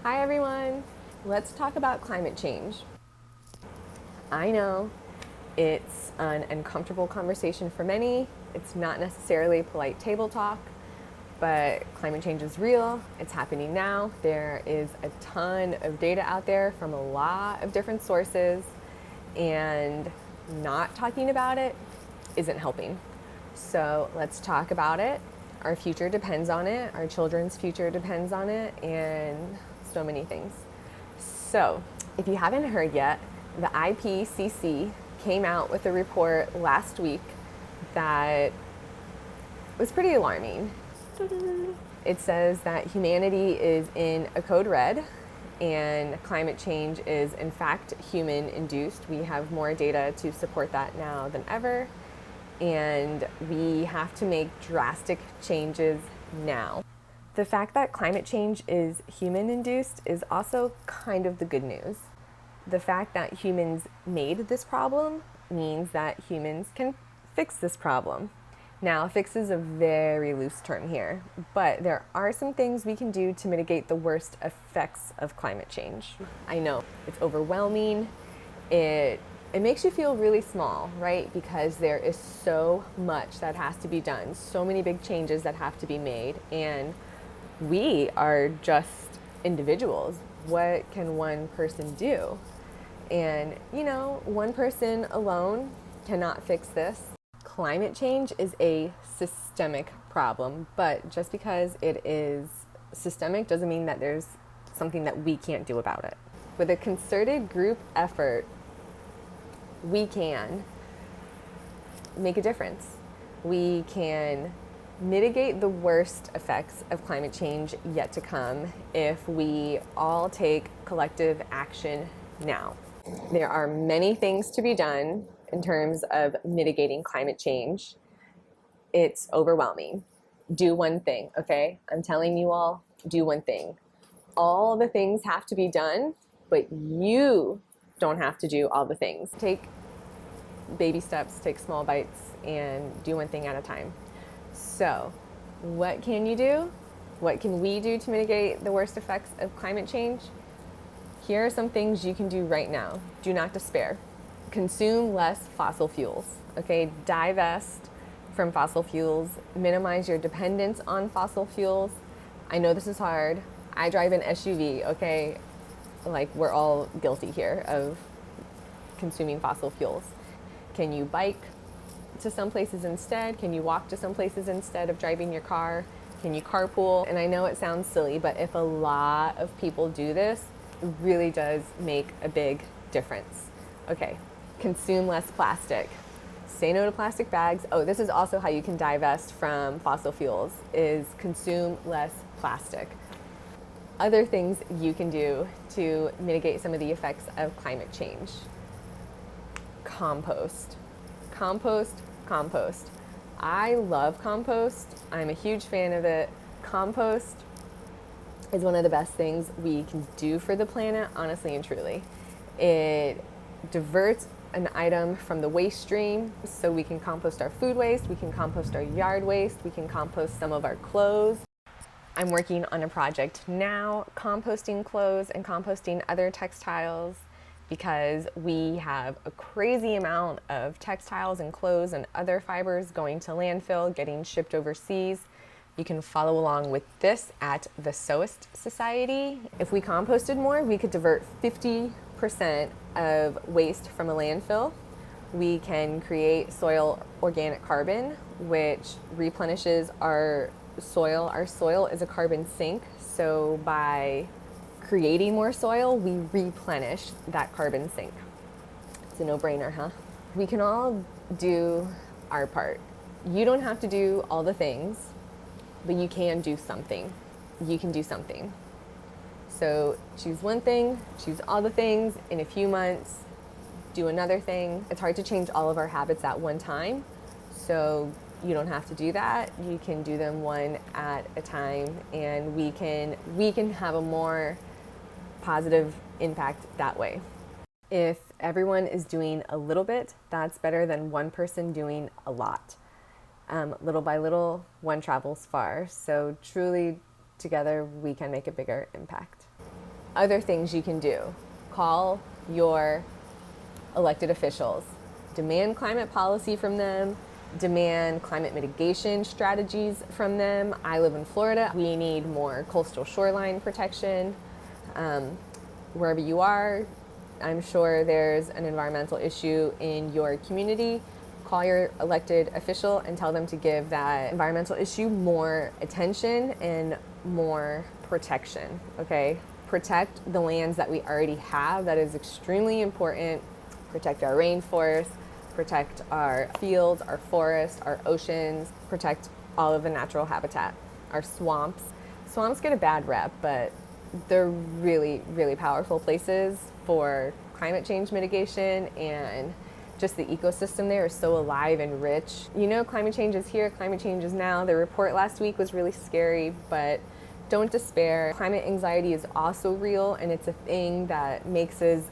Hi everyone! Let's talk about climate change. I know it's an uncomfortable conversation for many. It's not necessarily polite table talk, but climate change is real. It's happening now. There is a ton of data out there from a lot of different sources, and not talking about it isn't helping. So let's talk about it. Our future depends on it. Our children's future depends on it, and so many things. So if you haven't heard yet, the IPCC came out with a report last week that was pretty alarming. It says that humanity is in a code red and climate change is in fact human induced. We have more data to support that now than ever, and we have to make drastic changes now. The fact that climate change is human induced is also kind of the good news. The fact that humans made this problem means that humans can fix this problem. Now, fix is a very loose term here, but there are some things we can do to mitigate the worst effects of climate change. I know it's overwhelming. It makes you feel really small, right? Because there is so much that has to be done, so many big changes that have to be made, and we are just individuals. What can one person do? And, one person alone cannot fix this. Climate change is a systemic problem, but just because it is systemic doesn't mean that there's something that we can't do about it. With a concerted group effort, we can make a difference. We can mitigate the worst effects of climate change yet to come if we all take collective action now. There are many things to be done in terms of mitigating climate change. It's overwhelming. Do one thing, okay? I'm telling you all, do one thing. All the things have to be done, but you don't have to do all the things. Take baby steps, take small bites, and do one thing at a time. So, what can you do? What can we do to mitigate the worst effects of climate change? Here are some things you can do right now. Do not despair. Consume less fossil fuels, okay? Divest from fossil fuels. Minimize your dependence on fossil fuels. I know this is hard. I drive an SUV, okay? Like, we're all guilty here of consuming fossil fuels. Can you bike to some places instead? Can you walk to some places instead of driving your car? Can you carpool? And I know it sounds silly, but if a lot of people do this, it really does make a big difference. Okay, consume less plastic. Say no to plastic bags. Oh, this is also how you can divest from fossil fuels, is consume less plastic. Other things you can do to mitigate some of the effects of climate change. Compost. Compost, compost. I love compost. I'm a huge fan of it. Compost is one of the best things we can do for the planet, honestly and truly. It diverts an item from the waste stream, so we can compost our food waste, we can compost our yard waste, we can compost some of our clothes. I'm working on a project now, composting clothes and composting other textiles, because we have a crazy amount of textiles and clothes and other fibers going to landfill, getting shipped overseas. You can follow along with this at the Sewist Society. If we composted more, we could divert 50% of waste from a landfill. We can create soil organic carbon, which replenishes our soil. Our soil is a carbon sink, so by creating more soil, we replenish that carbon sink. It's a no-brainer, huh? We can all do our part. You don't have to do all the things, but you can do something. You can do something. So choose one thing, choose all the things. In a few months, do another thing. It's hard to change all of our habits at one time, so you don't have to do that. You can do them one at a time, and we can have a more positive impact that way. If everyone is doing a little bit, that's better than one person doing a lot. Little by little, one travels far. So truly, together, we can make a bigger impact. Other things you can do: call your elected officials, demand climate policy from them, demand climate mitigation strategies from them. I live in Florida. We need more coastal shoreline protection. Wherever you are, I'm sure there's an environmental issue in your community. Call your elected official and tell them to give that environmental issue more attention and more protection, okay? Protect the lands that we already have. That is extremely important. Protect our rainforests, protect our fields, our forests, our oceans, protect all of the natural habitat, our swamps. Swamps get a bad rep, but they're really, really powerful places for climate change mitigation, and just the ecosystem there is so alive and rich. You know, climate change is here, climate change is now. The report last week was really scary, but don't despair. Climate anxiety is also real, and it's a thing that makes us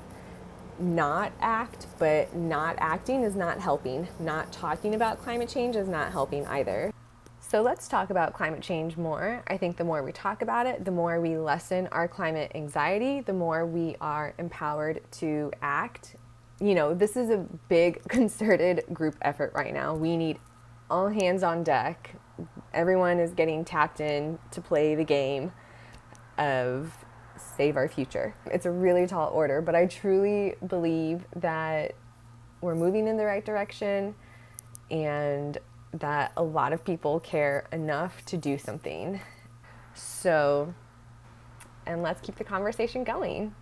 not act, but not acting is not helping. Not talking about climate change is not helping either. So let's talk about climate change more. I think the more we talk about it, the more we lessen our climate anxiety, the more we are empowered to act. You know, this is a big concerted group effort right now. We need all hands on deck. Everyone is getting tapped in to play the game of save our future. It's a really tall order, but I truly believe that we're moving in the right direction and that a lot of people care enough to do something. So, and let's keep the conversation going.